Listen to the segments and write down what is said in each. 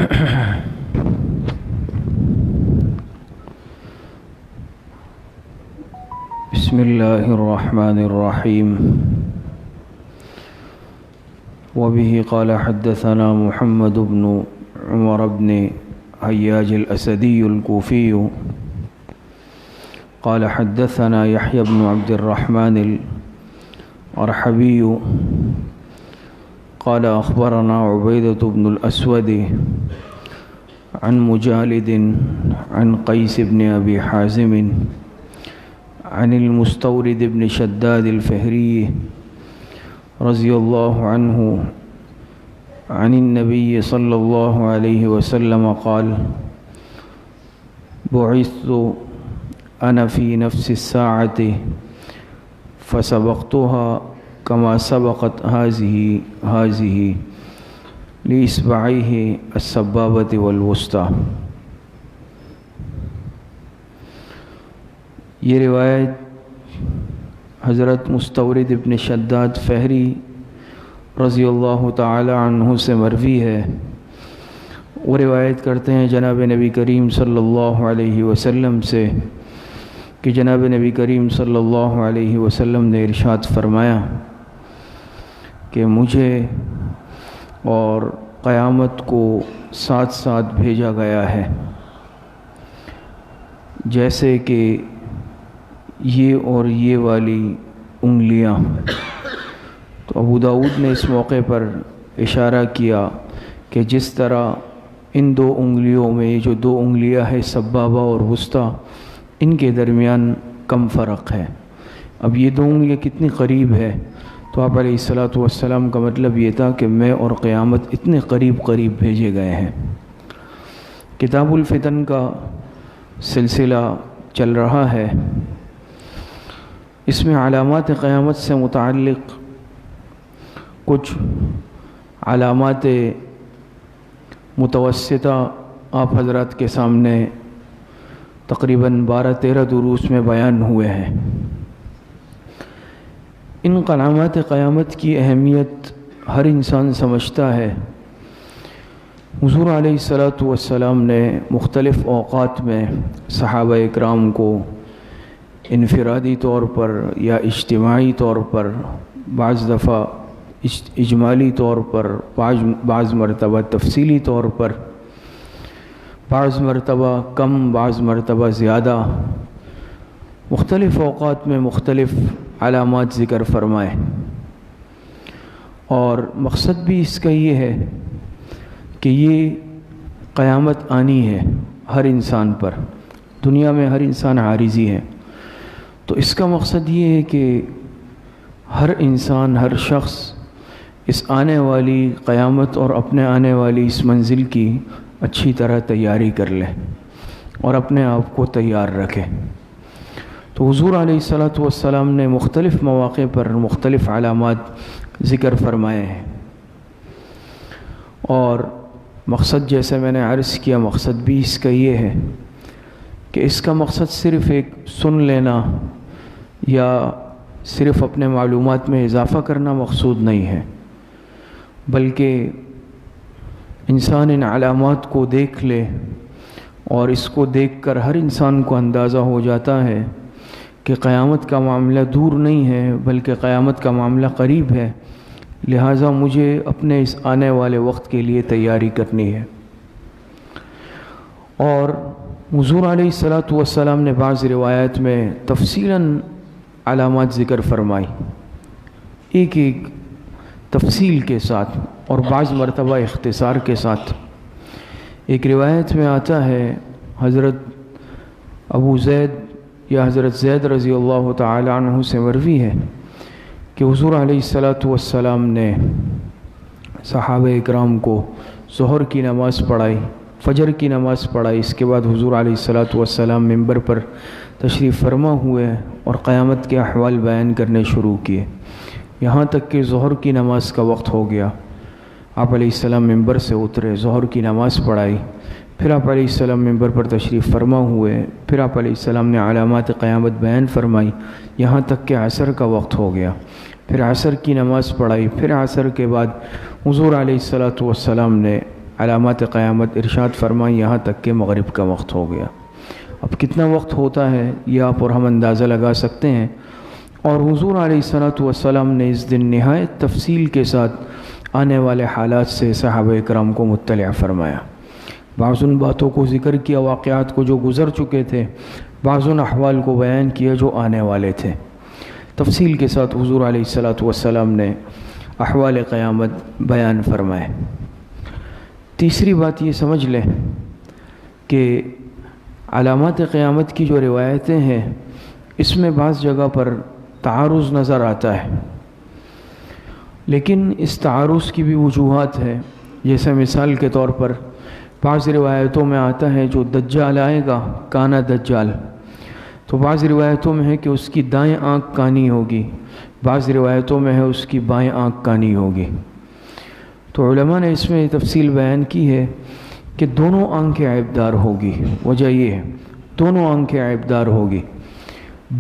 بسم الله الرحمن الرحيم. وبه قال حدثنا محمد بن عمر بن حياج الأسدي الكوفي قال حدثنا يحيى بن عبد الرحمن الأرحبي قال أخبرنا عبيدة بن الأسود عن مجالد عن قيس بن أبي حازم عن المستورد بن شداد الفهري رضي الله عنه عن النبي صلى الله عليه وسلم قال: بعثت أنا في نفس الساعة فسبقتها كما سبقت هذه لإصبعيه السبابة والوسطى. یہ روایت حضرت مستورد ابن شداد فہری رضی اللہ تعالی عنہ سے مروی ہے. وہ روایت کرتے ہیں جناب نبی کریم صلی اللہ علیہ وسلم سے کہ جناب نبی کریم صلی اللہ علیہ وسلم نے ارشاد فرمایا کہ مجھے اور قیامت کو ساتھ ساتھ بھیجا گیا ہے، جیسے کہ یہ اور یہ والی انگلیاں. تو ابو داؤد نے اس موقع پر اشارہ کیا کہ جس طرح ان دو انگلیوں میں جو دو انگلیاں ہیں سبابہ اور وسطیٰ، ان کے درمیان کم فرق ہے. اب یہ دو انگلیاں کتنی قریب ہے، تو آپ علیہ الصلاۃ والسلام کا مطلب یہ تھا کہ میں اور قیامت اتنے قریب بھیجے گئے ہیں. کتاب الفتن کا سلسلہ چل رہا ہے. اس میں علامات قیامت سے متعلق کچھ علامات متوسطہ آپ حضرات کے سامنے تقریباً 12-13 دروس میں بیان ہوئے ہیں. ان علامات قیامت کی اہمیت ہر انسان سمجھتا ہے. حضور علیہ الصلاۃ والسلام نے مختلف اوقات میں صحابہ اکرام کو انفرادی طور پر یا اجتماعی طور پر، بعض دفعہ اجمالی طور پر، بعض مرتبہ تفصیلی طور پر، بعض مرتبہ کم، بعض مرتبہ زیادہ، مختلف اوقات میں مختلف علامات ذکر فرمائے. اور مقصد بھی اس کا یہ ہے کہ یہ قیامت آنی ہے ہر انسان پر. دنیا میں ہر انسان عارضی ہے، تو اس کا مقصد یہ ہے کہ ہر انسان، ہر شخص اس آنے والی قیامت اور اپنے آنے والی اس منزل کی اچھی طرح تیاری کر لے اور اپنے آپ کو تیار رکھے. تو حضور علیہ الصلاۃ والسلام نے مختلف مواقع پر مختلف علامات ذکر فرمائے ہیں. اور مقصد جیسے میں نے عرض کیا، مقصد بھی اس کا یہ ہے کہ اس کا مقصد صرف ایک سن لینا یا صرف اپنے معلومات میں اضافہ کرنا مقصود نہیں ہے، بلکہ انسان ان علامات کو دیکھ لے اور اس کو دیکھ کر ہر انسان کو اندازہ ہو جاتا ہے کہ قیامت کا معاملہ دور نہیں ہے بلکہ قیامت کا معاملہ قریب ہے. لہٰذا مجھے اپنے اس آنے والے وقت کے لیے تیاری کرنی ہے. اور حضور علیہ الصلاۃ والسلام نے بعض روایات میں تفصیلاً علامات ذکر فرمائی، ایک ایک تفصیل کے ساتھ، اور بعض مرتبہ اختصار کے ساتھ. ایک روایت میں آتا ہے، حضرت ابو زید یا حضرت زید رضی اللہ تعالی عنہ سے مروی ہے کہ حضور علیہ الصلاۃ والسلام نے صحابہ اکرام کو ظہر کی نماز پڑھائی، فجر کی نماز پڑھائی. اس کے بعد حضور علیہ الصلاۃ والسلام منبر پر تشریف فرما ہوئے اور قیامت کے احوال بیان کرنے شروع کیے، یہاں تک کہ ظہر کی نماز کا وقت ہو گیا. آپ علیہ السلام منبر سے اترے، ظہر کی نماز پڑھائی، پھر آپ علیہ السلام منبر پر تشریف فرما ہوئے، پھر آپ علیہ السلام نے علامات قیامت بیان فرمائی، یہاں تک کہ عصر کا وقت ہو گیا. پھر عصر کی نماز پڑھائی، پھر عصر کے بعد حضور علیہ الصلاۃ والسلام نے علامات قیامت ارشاد فرمائیں یہاں تک کہ مغرب کا وقت ہو گیا۔ اب کتنا وقت ہوتا ہے یہ آپ اور ہم اندازہ لگا سکتے ہیں، اور حضور علیہ الصلوۃ والسلام نے اس دن نہایت تفصیل کے ساتھ آنے والے حالات سے صحابہ کرام کو مطلع فرمایا۔ بعض ان باتوں کو ذکر کیا، واقعات کو جو گزر چکے تھے، بعض ان احوال کو بیان کیا جو آنے والے تھے۔ تفصیل کے ساتھ حضور علیہ الصلوۃ والسلام نے احوال قیامت بیان فرمائے۔ تیسری بات یہ سمجھ لیں کہ علامات قیامت کی جو روایتیں ہیں اس میں بعض جگہ پر تعارض نظر آتا ہے، لیکن اس تعارض کی بھی وجوہات ہے۔ جیسے مثال کے طور پر بعض روایتوں میں آتا ہے جو دجال آئے گا کانا دجال، تو بعض روایتوں میں ہے کہ اس کی دائیں آنکھ کانی ہوگی، بعض روایتوں میں ہے اس کی بائیں آنکھ کانی ہوگی۔ تو علماء نے اس میں تفصیل بیان کی ہے کہ دونوں آنکھیں عیبدار ہوگی۔ وجہ یہ ہے دونوں آنکھیں عیبدار ہوگی،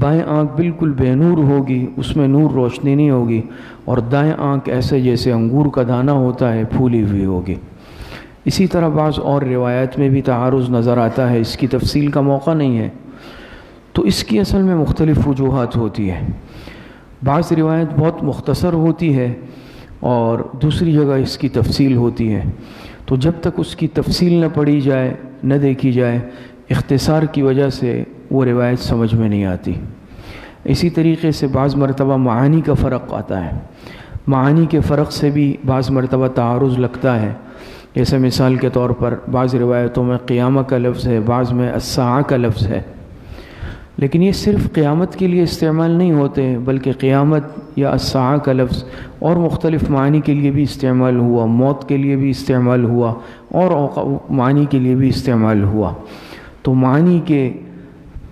بائیں آنکھ بالکل بے نور ہوگی، اس میں نور روشنی نہیں ہوگی، اور دائیں آنکھ ایسے جیسے انگور کا دانہ ہوتا ہے پھولی ہوئی ہوگی۔ اسی طرح بعض اور روایات میں بھی تعارض نظر آتا ہے، اس کی تفصیل کا موقع نہیں ہے، تو اس کی اصل میں مختلف وجوہات ہوتی ہے۔ بعض روایت بہت مختصر ہوتی ہے اور دوسری جگہ اس کی تفصیل ہوتی ہے، تو جب تک اس کی تفصیل نہ پڑھی جائے، نہ دیکھی جائے، اختصار کی وجہ سے وہ روایت سمجھ میں نہیں آتی۔ اسی طریقے سے بعض مرتبہ معانی کا فرق آتا ہے، معانی کے فرق سے بھی بعض مرتبہ تعارض لگتا ہے۔ جیسے مثال کے طور پر بعض روایتوں میں قیامہ کا لفظ ہے، بعض میں الساعہ کا لفظ ہے، لیکن یہ صرف قیامت کے لیے استعمال نہیں ہوتے، بلکہ قیامت یا الساعہ کا لفظ اور مختلف معنی کے لیے بھی استعمال ہوا، موت کے لیے بھی استعمال ہوا، اور معنی کے لیے بھی استعمال ہوا۔ تو معنی کے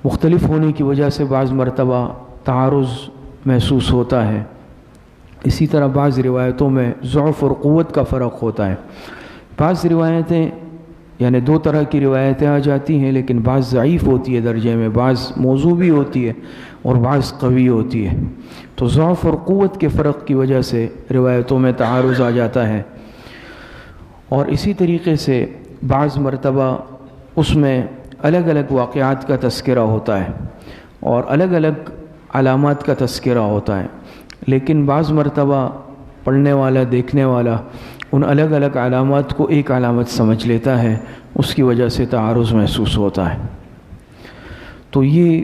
مختلف ہونے کی وجہ سے بعض مرتبہ تعارض محسوس ہوتا ہے۔ اسی طرح بعض روایتوں میں ضعف اور قوت کا فرق ہوتا ہے۔ بعض روایتیں یعنی دو طرح کی روایتیں آ جاتی ہیں، لیکن بعض ضعیف ہوتی ہے درجے میں، بعض موضوع بھی ہوتی ہے اور بعض قوی ہوتی ہے۔ تو ضعف اور قوت کے فرق کی وجہ سے روایتوں میں تعارض آ جاتا ہے، اور اسی طریقے سے بعض مرتبہ اس میں الگ الگ واقعات کا تذکرہ ہوتا ہے اور الگ الگ علامات کا تذکرہ ہوتا ہے، لیکن بعض مرتبہ پڑھنے والا، دیکھنے والا ان الگ الگ علامات کو ایک علامت سمجھ لیتا ہے، اس کی وجہ سے تعارض محسوس ہوتا ہے۔ تو یہ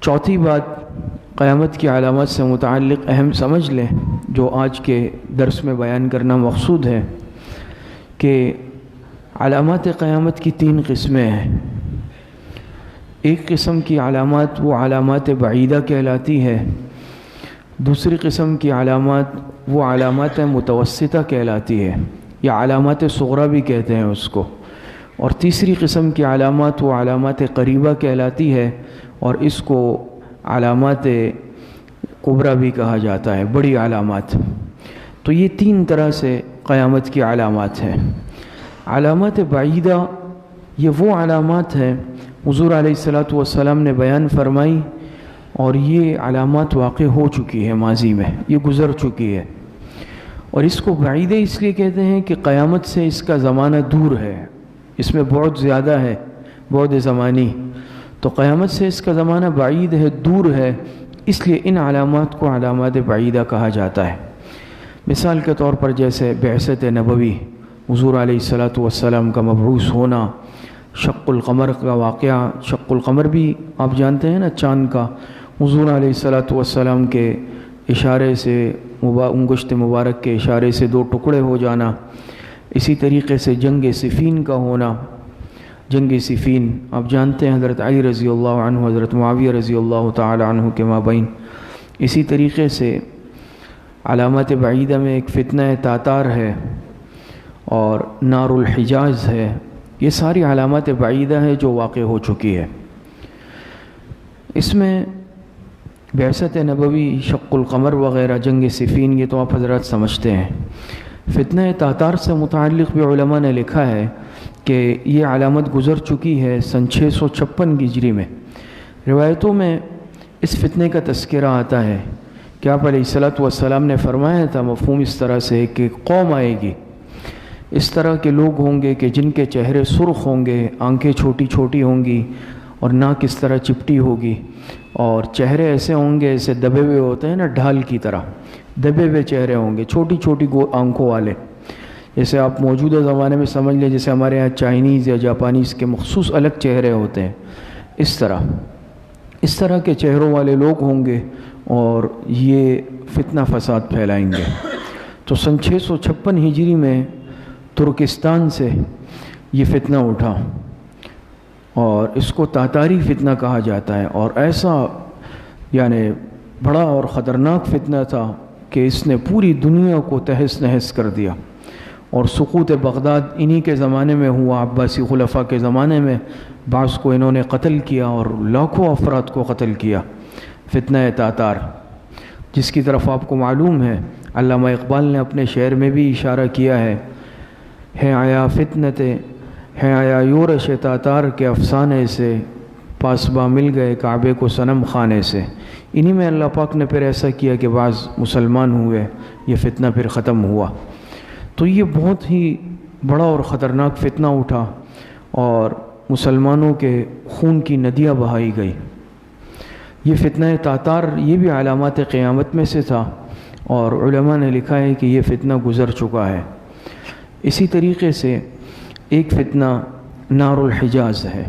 چوتھی بات قیامت کی علامات سے متعلق اہم سمجھ لیں، جو آج کے درس میں بیان کرنا مقصود ہے، کہ علامات قیامت کی تین قسمیں ہیں۔ ایک قسم کی علامات وہ علامات بعیدہ کہلاتی ہے، دوسری قسم کی علامات وہ علامات متوسطہ کہلاتی ہے، یا علامات صغریٰ بھی کہتے ہیں اس کو، اور تیسری قسم کی علامات وہ علامات قریبہ کہلاتی ہے، اور اس کو علامات کبریٰ بھی کہا جاتا ہے، بڑی علامات۔ تو یہ تین طرح سے قیامت کی علامات ہیں۔ علامات بعیدہ یہ وہ علامات ہیں حضور علیہ الصلوۃ والسلام نے بیان فرمائی، اور یہ علامات واقع ہو چکی ہے، ماضی میں یہ گزر چکی ہے، اور اس کو بعیدہ اس لیے کہتے ہیں کہ قیامت سے اس کا زمانہ دور ہے، اس میں بہت زیادہ ہے، بعد زمانی، تو قیامت سے اس کا زمانہ بعید ہے، دور ہے، اس لیے ان علامات کو علامات بعیدہ کہا جاتا ہے۔ مثال کے طور پر جیسے بعثت نبوی، حضور علیہ الصلوۃ والسلام کا مبعوث ہونا، شق القمر کا واقعہ، شق القمر بھی آپ جانتے ہیں نا، چاند کا، حضور علیہ الصلوۃ والسلام کے اشارے سے، انگشت مبارک کے اشارے سے دو ٹکڑے ہو جانا۔ اسی طریقے سے جنگ صفین کا ہونا، جنگ صفین آپ جانتے ہیں، حضرت علی رضی اللہ عنہ، حضرت معاویہ رضی اللہ تعالی عنہ کے مابین۔ اسی طریقے سے علامات بعیدہ میں ایک فتنہ تاتار ہے اور نار الحجاز ہے، یہ ساری علامات بعیدہ ہے جو واقع ہو چکی ہے۔ اس میں بعثت نبوی، شق القمر وغیرہ، جنگ صفین، یہ تو آپ حضرات سمجھتے ہیں۔ فتنہ تاتار سے متعلق بھی علماء نے لکھا ہے کہ یہ علامت گزر چکی ہے سن 656 ہجری میں۔ روایتوں میں اس فتنے کا تذکرہ آتا ہے کہ آپ علیہ الصلوۃ والسلام نے فرمایا تھا، مفہوم اس طرح سے کہ قوم آئے گی اس طرح کے لوگ ہوں گے کہ جن کے چہرے سرخ ہوں گے، آنکھیں چھوٹی چھوٹی ہوں گی اور ناک اس طرح چپٹی ہوگی، اور چہرے ایسے ہوں گے ایسے دبے ہوئے ہوتے ہیں نا، ڈھال کی طرح دبے ہوئے چہرے ہوں گے، چھوٹی چھوٹی آنکھوں والے. جیسے آپ موجودہ زمانے میں سمجھ لیں جیسے ہمارے یہاں چائنیز یا جاپانیز کے مخصوص الگ چہرے ہوتے ہیں، اس طرح کے چہروں والے لوگ ہوں گے اور یہ فتنہ فساد پھیلائیں گے. تو سن 656 ہجری میں ترکستان سے یہ فتنہ اٹھا اور اس کو تاتاری فتنہ کہا جاتا ہے، اور ایسا یعنی بڑا اور خطرناک فتنہ تھا کہ اس نے پوری دنیا کو تہس نہس کر دیا. اور سقوط بغداد انہی کے زمانے میں ہوا، عباسی خلفاء کے زمانے میں بعض کو انہوں نے قتل کیا اور لاکھوں افراد کو قتل کیا. فتنہ تاتار جس کی طرف آپ کو معلوم ہے، علامہ اقبال نے اپنے شعر میں بھی اشارہ کیا ہے آیا فتنت ہے آیا یورش تاتار کے افسانے سے، پاسباں مل گئے کعبے کو صنم خانے سے. انہی میں اللہ پاک نے پھر ایسا کیا کہ بعض مسلمان ہوئے، یہ فتنہ پھر ختم ہوا. تو یہ بہت ہی بڑا اور خطرناک فتنہ اٹھا اور مسلمانوں کے خون کی ندیاں بہائی گئی. یہ فتنہ تاتار یہ بھی علامات قیامت میں سے تھا، اور علماء نے لکھا ہے کہ یہ فتنہ گزر چکا ہے. اسی طریقے سے ایک فتنہ نار الحجاز ہے.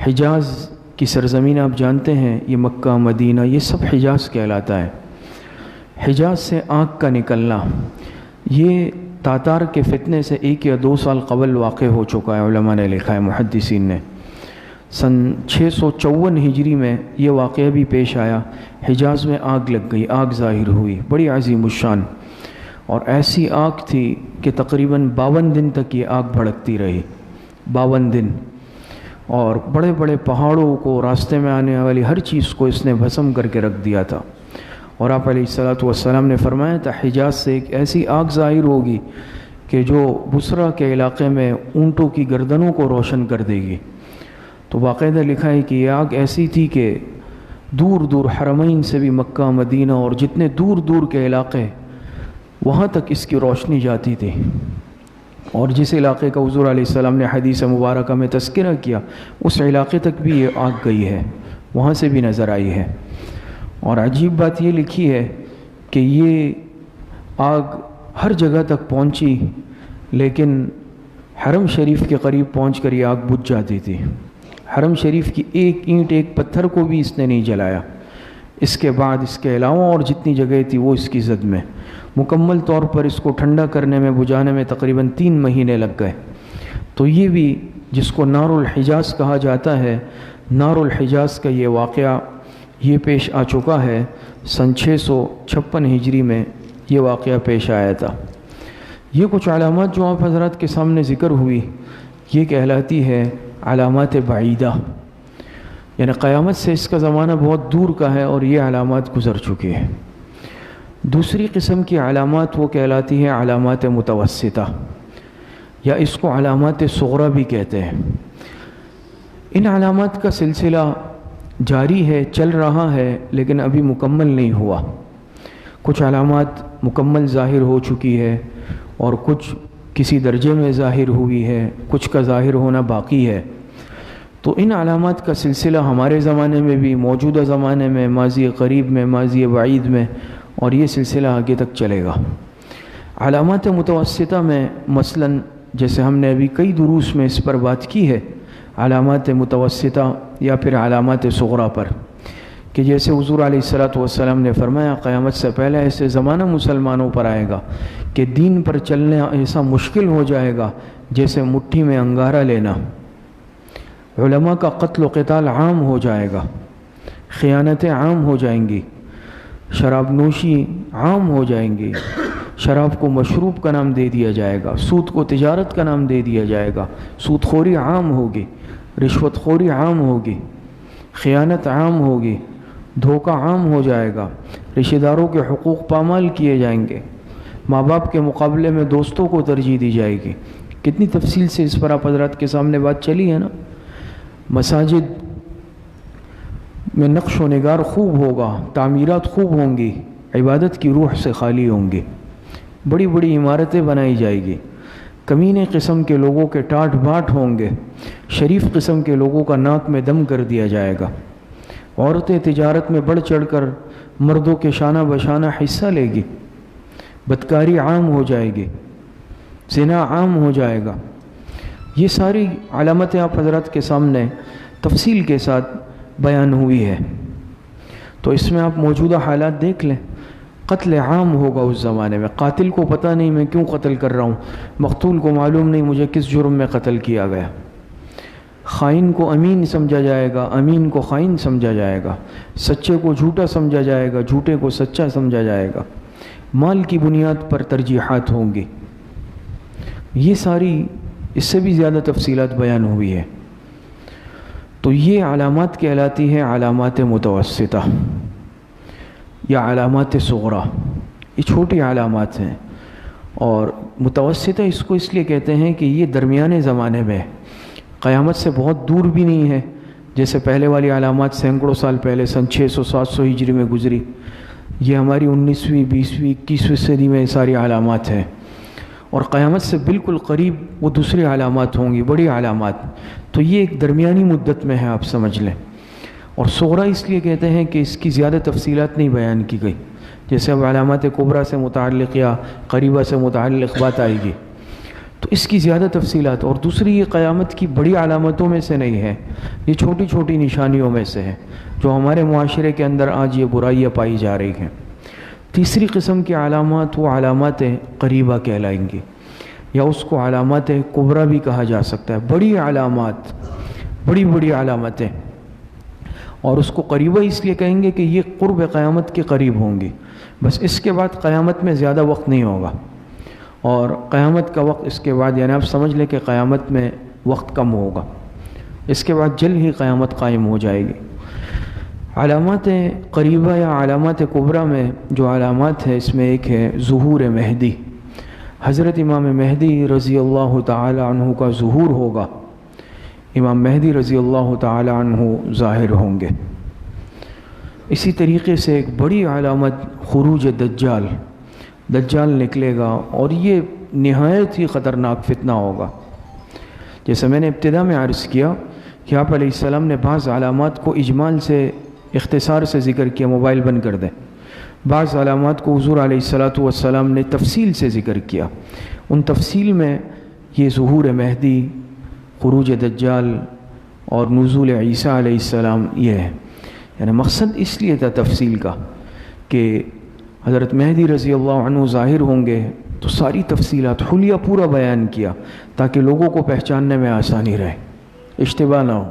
حجاز کی سرزمین آپ جانتے ہیں، یہ مکہ مدینہ یہ سب حجاز کہلاتا ہے. حجاز سے آگ کا نکلنا یہ تاتار کے فتنے سے 1 یا 2 سال قبل واقع ہو چکا ہے. علماء نے لکھا ہے، محدثین نے. سن 654 ہجری میں یہ واقعہ بھی پیش آیا. حجاز میں آگ لگ گئی، آگ ظاہر ہوئی، بڑی عظیم الشان، اور ایسی آگ تھی کہ تقریباً 52 دن تک یہ آگ بھڑکتی رہی. 52 دن، اور بڑے بڑے پہاڑوں کو، راستے میں آنے والی ہر چیز کو اس نے بھسم کر کے رکھ دیا تھا. اور آپ علیہ الصلوۃ والسلام نے فرمایا تھا حجاز سے ایک ایسی آگ ظاہر ہوگی کہ جو بصرہ کے علاقے میں اونٹوں کی گردنوں کو روشن کر دے گی. تو باقاعدہ لکھا ہے کہ یہ آگ ایسی تھی کہ دور دور حرمین سے بھی، مکہ مدینہ اور جتنے دور دور کے علاقے، وہاں تک اس کی روشنی جاتی تھی. اور جس علاقے کا حضور علیہ السلام نے حدیث مبارکہ میں تذکرہ کیا، اس علاقے تک بھی یہ آگ گئی ہے، وہاں سے بھی نظر آئی ہے. اور عجیب بات یہ لکھی ہے کہ یہ آگ ہر جگہ تک پہنچی، لیکن حرم شریف کے قریب پہنچ کر یہ آگ بجھ جاتی تھی. حرم شریف کی ایک اینٹ ایک پتھر کو بھی اس نے نہیں جلایا. اس کے بعد اس کے علاوہ اور جتنی جگہ تھی وہ اس کی زد میں. مکمل طور پر اس کو ٹھنڈا کرنے میں، بجھانے میں تقریباً 3 مہینے لگ گئے. تو یہ بھی جس کو نار الحجاز کہا جاتا ہے، نار الحجاز کا یہ واقعہ یہ پیش آ چکا ہے. سن 656 ہجری میں یہ واقعہ پیش آیا تھا. یہ کچھ علامات جو آپ حضرات کے سامنے ذکر ہوئی، یہ کہلاتی ہے علامات بعیدہ، یعنی قیامت سے اس کا زمانہ بہت دور کا ہے اور یہ علامات گزر چکی ہیں. دوسری قسم کی علامات وہ کہلاتی ہیں علامات متوسطہ، یا اس کو علامات صغریٰ بھی کہتے ہیں. ان علامات کا سلسلہ جاری ہے، چل رہا ہے، لیکن ابھی مکمل نہیں ہوا. کچھ علامات مکمل ظاہر ہو چکی ہے اور کچھ کسی درجے میں ظاہر ہوئی ہے، کچھ کا ظاہر ہونا باقی ہے. تو ان علامات کا سلسلہ ہمارے زمانے میں بھی، موجودہ زمانے میں، ماضی قریب میں، ماضی بعید میں، اور یہ سلسلہ آگے تک چلے گا. علامات متوسطہ میں مثلاً جیسے ہم نے ابھی کئی دروس میں اس پر بات کی ہے، علامات متوسطہ یا پھر علامات صغریٰ پر، کہ جیسے حضور علیہ الصلوۃ والسلام نے فرمایا قیامت سے پہلے ایسے زمانہ مسلمانوں پر آئے گا کہ دین پر چلنا ایسا مشکل ہو جائے گا جیسے مٹھی میں انگارہ لینا. علماء کا قتل و قتال عام ہو جائے گا، خیانتیں عام ہو جائیں گی، شراب نوشی عام ہو جائیں گی، شراب کو مشروب کا نام دے دیا جائے گا، سود کو تجارت کا نام دے دیا جائے گا، سود خوری عام ہوگی، رشوت خوری عام ہوگی، خیانت عام ہوگی، دھوکہ عام ہو جائے گا، رشتہ داروں کے حقوق پامال کیے جائیں گے، ماں باپ کے مقابلے میں دوستوں کو ترجیح دی جائے گی. کتنی تفصیل سے اس پر آپ حضرات کے سامنے بات چلی ہے نا. مساجد میں نقش و نگار خوب ہوگا، تعمیرات خوب ہوں گی، عبادت کی روح سے خالی ہوں گی، بڑی بڑی عمارتیں بنائی جائے گی، کمینے قسم کے لوگوں کے ٹاٹ باٹ ہوں گے، شریف قسم کے لوگوں کا ناک میں دم کر دیا جائے گا، عورتیں تجارت میں بڑھ چڑھ کر مردوں کے شانہ بشانہ حصہ لے گی، بدکاری عام ہو جائے گی، زنا عام ہو جائے گا۔ یہ ساری علامتیں آپ حضرات کے سامنے تفصیل کے ساتھ بیان ہوئی ہے۔ تو اس میں آپ موجودہ حالات دیکھ لیں، قتل عام ہوگا اس زمانے میں، قاتل کو پتہ نہیں میں کیوں قتل کر رہا ہوں، مقتول کو معلوم نہیں مجھے کس جرم میں قتل کیا گیا، خائن کو امین سمجھا جائے گا، امین کو خائن سمجھا جائے گا، سچے کو جھوٹا سمجھا جائے گا، جھوٹے کو سچا سمجھا جائے گا، مال کی بنیاد پر ترجیحات ہوں گی۔ یہ ساری اس سے بھی زیادہ تفصیلات بیان ہوئی ہے۔ تو یہ علامات کہلاتی ہیں علامات متوسطہ یا علامات صغریٰ، یہ چھوٹی علامات ہیں، اور متوسطہ اس کو اس لیے کہتے ہیں کہ یہ درمیانے زمانے میں قیامت سے بہت دور بھی نہیں ہے، جیسے پہلے والی علامات سینکڑوں سال پہلے سن 600-700 ہجری میں گزری، یہ ہماری 19ویں 20ویں 21ویں صدی میں ساری علامات ہیں، اور قیامت سے بالکل قریب وہ دوسری علامات ہوں گی، بڑی علامات۔ تو یہ ایک درمیانی مدت میں ہے، آپ سمجھ لیں۔ اور صغریٰ اس لیے کہتے ہیں کہ اس کی زیادہ تفصیلات نہیں بیان کی گئی، جیسے اب علامات کبریٰ سے متعلق یا قریبہ سے متعلق بات آئے گی تو اس کی زیادہ تفصیلات، اور دوسری یہ قیامت کی بڑی علامتوں میں سے نہیں ہے، یہ چھوٹی چھوٹی نشانیوں میں سے ہے جو ہمارے معاشرے کے اندر آج یہ برائیاں پائی جا رہی ہیں۔ تیسری قسم کی علامات وہ علامات قریبہ کہلائیں گی، یا اس کو علامات کبریٰ بھی کہا جا سکتا ہے، بڑی علامات، بڑی بڑی علامتیں، اور اس کو قریبہ اس لیے کہیں گے کہ یہ قرب قیامت کے قریب ہوں گی، بس اس کے بعد قیامت میں زیادہ وقت نہیں ہوگا، اور قیامت کا وقت اس کے بعد، یعنی آپ سمجھ لیں کہ قیامت میں وقت کم ہوگا، اس کے بعد جلد ہی قیامت قائم ہو جائے گی۔ علامات قریبہ یا علامات کبریٰ میں جو علامات ہے، اس میں ایک ہے ظہور مہدی، حضرت امام مہدی رضی اللہ تعالی عنہ کا ظہور ہوگا، امام مہدی رضی اللہ تعالی عنہ ظاہر ہوں گے۔ اسی طریقے سے ایک بڑی علامت خروج دجال، دجال نکلے گا، اور یہ نہایت ہی خطرناک فتنہ ہوگا۔ جیسے میں نے ابتدا میں عرض کیا کہ آپ علیہ السلام نے بعض علامات کو اجمال سے، اختصار سے ذکر کیا، موبائل بند کر دیں، بعض علامات کو حضور علیہ السلام نے تفصیل سے ذکر کیا، ان تفصیل میں یہ ظہور مہدی، خروج دجال اور نزول عیسیٰ علیہ السلام یہ ہے۔ یعنی مقصد اس لیے تھا تفصیل کا کہ حضرت مہدی رضی اللہ عنہ ظاہر ہوں گے تو ساری تفصیلات حلیہ پورا بیان کیا تاکہ لوگوں کو پہچاننے میں آسانی رہے، اشتباہ نہ ہو۔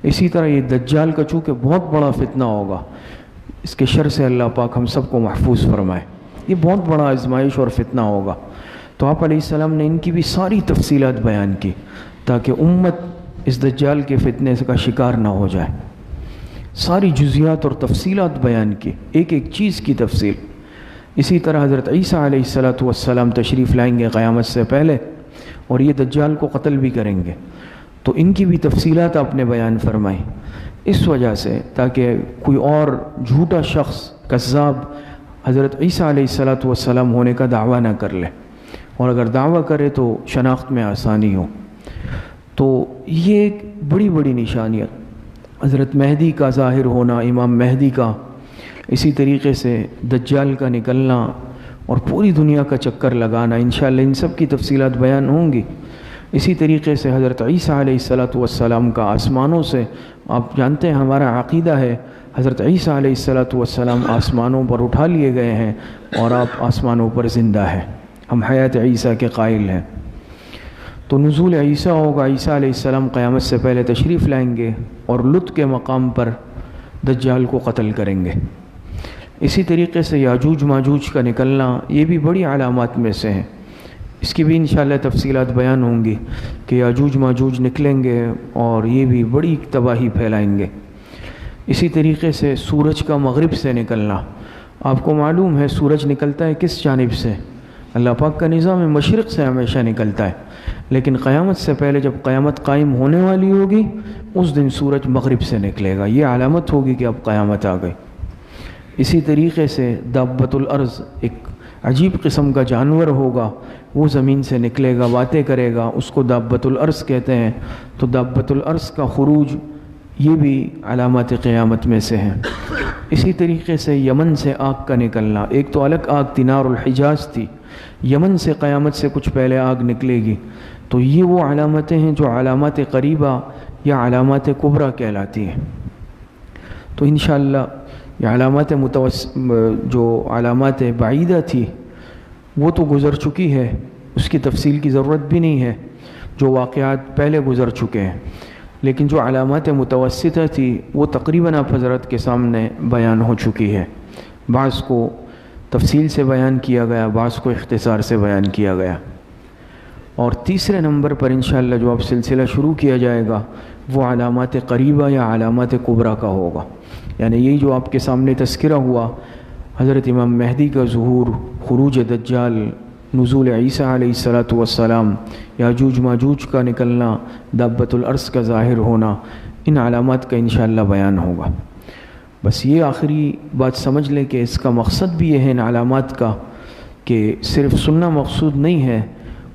اسی طرح یہ دجال کا چونکہ بہت بڑا فتنہ ہوگا، اس کے شر سے اللہ پاک ہم سب کو محفوظ فرمائے، یہ بہت بڑا آزمائش اور فتنہ ہوگا، تو آپ علیہ السلام نے ان کی بھی ساری تفصیلات بیان کی تاکہ امت اس دجال کے فتنے کا شکار نہ ہو جائے، ساری جزیات اور تفصیلات بیان کی، ایک ایک چیز کی تفصیل۔ اسی طرح حضرت عیسیٰ علیہ السلام تشریف لائیں گے قیامت سے پہلے، اور یہ دجال کو قتل بھی کریں گے، تو ان کی بھی تفصیلات آپ نے بیان فرمائی، اس وجہ سے تاکہ کوئی اور جھوٹا شخص کذاب حضرت عیسیٰ علیہ السلام ہونے کا دعویٰ نہ کر لے، اور اگر دعویٰ کرے تو شناخت میں آسانی ہو۔ تو یہ ایک بڑی بڑی نشانیت، حضرت مہدی کا ظاہر ہونا، امام مہدی کا، اسی طریقے سے دجال کا نکلنا اور پوری دنیا کا چکر لگانا، انشاءاللہ ان سب کی تفصیلات بیان ہوں گی۔ اسی طریقے سے حضرت عیسیٰ علیہ السلام کا آسمانوں سے، آپ جانتے ہیں ہمارا عقیدہ ہے حضرت عیسیٰ علیہ السلام آسمانوں پر اٹھا لیے گئے ہیں اور آپ آسمانوں پر زندہ ہیں، ہم حیات عیسیٰ کے قائل ہیں۔ تو نزول عیسیٰ ہوگا، عیسیٰ علیہ السلام قیامت سے پہلے تشریف لائیں گے اور لط کے مقام پر دجال کو قتل کریں گے۔ اسی طریقے سے یاجوج ماجوج کا نکلنا، یہ بھی بڑی علامات میں سے ہیں، اس کی بھی انشاءاللہ تفصیلات بیان ہوں گی کہ یاجوج ماجوج نکلیں گے اور یہ بھی بڑی تباہی پھیلائیں گے۔ اسی طریقے سے سورج کا مغرب سے نکلنا، آپ کو معلوم ہے سورج نکلتا ہے کس جانب سے؟ اللہ پاک کا نظام مشرق سے ہمیشہ نکلتا ہے، لیکن قیامت سے پہلے جب قیامت قائم ہونے والی ہوگی اس دن سورج مغرب سے نکلے گا، یہ علامت ہوگی کہ اب قیامت آ گئی۔ اسی طریقے سے دابۃ الارض ایک عجیب قسم کا جانور ہوگا، وہ زمین سے نکلے گا، باتیں کرے گا، اس کو دابۃ الارض کہتے ہیں۔ تو دابۃ الارض کا خروج یہ بھی علامات قیامت میں سے ہیں۔ اسی طریقے سے یمن سے آگ کا نکلنا، ایک تو الگ آگ تھی، نار الحجاز تھی، یمن سے قیامت سے کچھ پہلے آگ نکلے گی۔ تو یہ وہ علامتیں ہیں جو علامات قریبہ یا علامات کبریٰ کہلاتی ہیں۔ تو انشاءاللہ یہ علامات جو علامات بعیدہ تھی وہ تو گزر چکی ہے، اس کی تفصیل کی ضرورت بھی نہیں ہے، جو واقعات پہلے گزر چکے ہیں۔ لیکن جو علامات متوسطہ تھی وہ تقریباً آپ حضرت کے سامنے بیان ہو چکی ہے، بعض کو تفصیل سے بیان کیا گیا، بعض کو اختصار سے بیان کیا گیا۔ اور تیسرے نمبر پر انشاءاللہ جو اب سلسلہ شروع کیا جائے گا وہ علامات قریبہ یا علامات کبریٰ کا ہوگا، یعنی یہی جو آپ کے سامنے تذکرہ ہوا، حضرت امام مہدی کا ظہور، خروج دجال، نزول عیسیٰ علیہ السلام، یاجوج ماجوج کا نکلنا، دابۃ الارض کا ظاہر ہونا، ان علامات کا انشاءاللہ بیان ہوگا۔ بس یہ آخری بات سمجھ لیں کہ اس کا مقصد بھی یہ ہے ان علامات کا کہ صرف سننا مقصود نہیں ہے،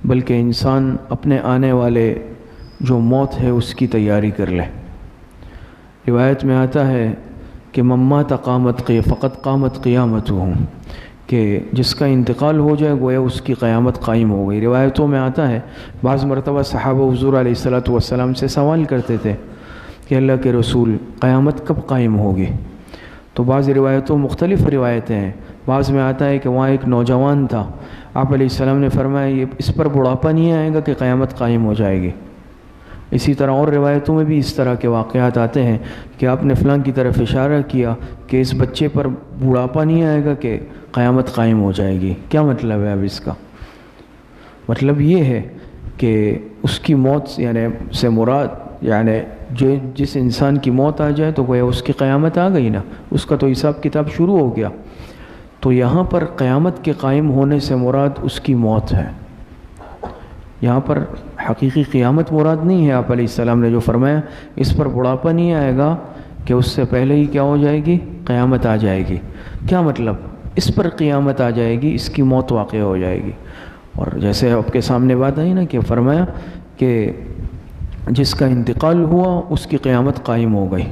بلکہ انسان اپنے آنے والے جو موت ہے اس کی تیاری کر لے۔ روایت میں آتا ہے کہ ممات فقط قامت قیامتہ، کہ جس کا انتقال ہو جائے گویا اس کی قیامت قائم ہو گئی۔ روایتوں میں آتا ہے بعض مرتبہ صحابہ حضور علیہ السلام سے سوال کرتے تھے کہ اللہ کے رسول قیامت کب قائم ہوگی؟ تو بعض روایتوں مختلف روایتیں ہیں، بعض میں آتا ہے کہ وہاں ایک نوجوان تھا، آپ علیہ السلام نے فرمایا یہ اس پر بڑھاپا نہیں آئے گا کہ قیامت قائم ہو جائے گی۔ اسی طرح اور روایتوں میں بھی اس طرح کے واقعات آتے ہیں کہ آپ نے فلاں کی طرف اشارہ کیا کہ اس بچے پر بڑھاپا نہیں آئے گا کہ قیامت قائم ہو جائے گی۔ کیا مطلب ہے اب اس کا؟ مطلب یہ ہے کہ اس کی موت یعنی سے مراد یعنی جس انسان کی موت آ جائے تو گویا اس کی قیامت آ گئی نا، اس کا تو حساب کتاب شروع ہو گیا۔ تو یہاں پر قیامت کے قائم ہونے سے مراد اس کی موت ہے، یہاں پر حقیقی قیامت مراد نہیں ہے۔ آپ علیہ السلام نے جو فرمایا اس پر بڑھاپا نہیں آئے گا کہ اس سے پہلے ہی کیا ہو جائے گی؟ قیامت آ جائے گی۔ کیا مطلب؟ اس پر قیامت آ جائے گی، اس کی موت واقع ہو جائے گی۔ اور جیسے آپ کے سامنے بات آئی نا کہ فرمایا کہ جس کا انتقال ہوا اس کی قیامت قائم ہو گئی۔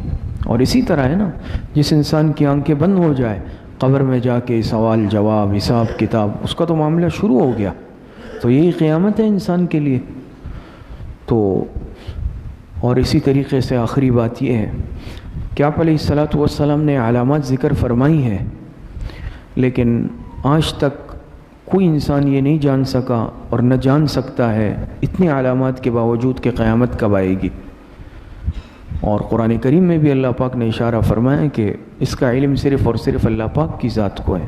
اور اسی طرح ہے نا، جس انسان کی آنکھیں بند ہو جائے، قبر میں جا کے سوال جواب حساب کتاب، اس کا تو معاملہ شروع ہو گیا، تو یہی قیامت ہے انسان کے لیے۔ تو اور اسی طریقے سے آخری بات یہ ہے کہ آپ علیہ السلام نے علامات ذکر فرمائی ہیں، لیکن آج تک کوئی انسان یہ نہیں جان سکا اور نہ جان سکتا ہے اتنی علامات کے باوجود کہ قیامت کب آئے گی۔ اور قرآن کریم میں بھی اللہ پاک نے اشارہ فرمایا کہ اس کا علم صرف اور صرف اللہ پاک کی ذات کو ہے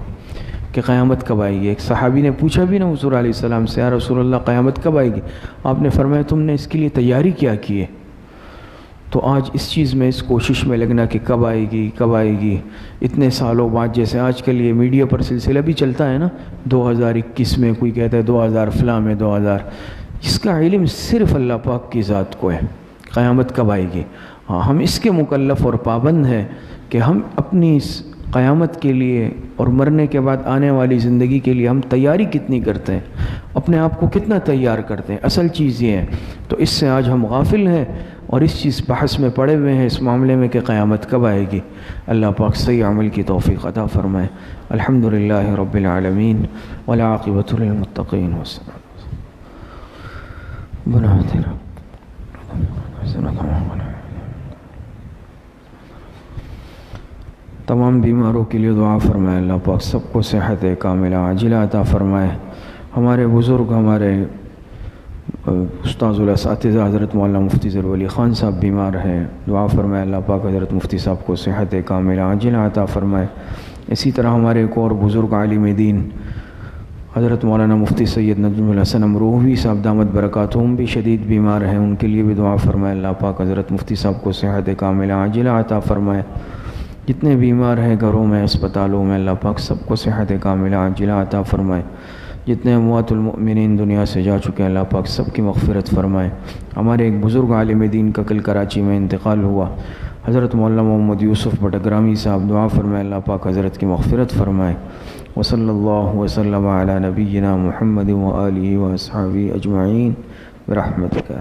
کہ قیامت کب آئے گی۔ ایک صحابی نے پوچھا بھی نا حضور علیہ السلام سے، یا رسول اللہ قیامت کب آئے گی؟ آپ نے فرمایا تم نے اس کے لیے تیاری کیا کی ہے؟ تو آج اس چیز میں اس کوشش میں لگنا کہ کب آئے گی کب آئے گی، اتنے سالوں بعد، جیسے آج کل یہ میڈیا پر سلسلہ بھی چلتا ہے نا 2021 میں، کوئی کہتا ہے 2000 فلاں میں 2000، اس کا علم صرف اللہ پاک کی ذات کو ہے قیامت کب آئے گی۔ ہاں ہم اس کے مکلف اور پابند ہیں کہ ہم اپنی اس قیامت کے لیے اور مرنے کے بعد آنے والی زندگی کے لیے ہم تیاری کتنی کرتے ہیں، اپنے آپ کو کتنا تیار کرتے ہیں، اصل چیز یہ ہے۔ تو اس سے آج ہم غافل ہیں اور اس چیز بحث میں پڑے ہوئے ہیں اس معاملے میں کہ قیامت کب آئے گی۔ اللہ پاک صحیح عمل کی توفیق عطا فرمائے۔ الحمدللہ رب العالمین والعاقبۃ للمتقین والصلاۃ تمام بیماروں کے لیے دعا فرمائے، اللہ پاک سب کو صحت کاملہ عاجلہ عطا فرمائے۔ ہمارے بزرگ، ہمارے استاذ الاساتذہ حضرت مولانا مفتی ظہور ولی خان صاحب بیمار ہیں، دعا فرمائے اللہ پاک حضرت مفتی صاحب کو صحت کاملہ عاجلہ عطا فرمائے۔ اسی طرح ہمارے ایک اور بزرگ عالم دین حضرت مولانا مفتی سید نجم الحسن امروہوی صاحب دامت برکاتہم بھی شدید بیمار ہیں، ان کے لیے بھی دعا فرمائے اللہ پاک حضرت مفتی صاحب کو صحت کاملہ عاجلہ عطا فرمائے۔ جتنے بیمار ہیں گھروں میں، اسپتالوں میں، اللہ پاک سب کو صحت کاملہ عاجلہ عطا فرمائے۔ جتنے اموات المؤمنین دنیا سے جا چکے ہیں اللہ پاک سب کی مغفرت فرمائے۔ ہمارے ایک بزرگ عالم دین کا کل کراچی میں انتقال ہوا، حضرت مولانا محمد یوسف بٹگرامی صاحب، دعا فرمائے اللہ پاک حضرت کی مغفرت فرمائے۔ وصلی اللہ وسلم علی نبینا محمد وآلہ واصحابہ اجمعین برحمتک.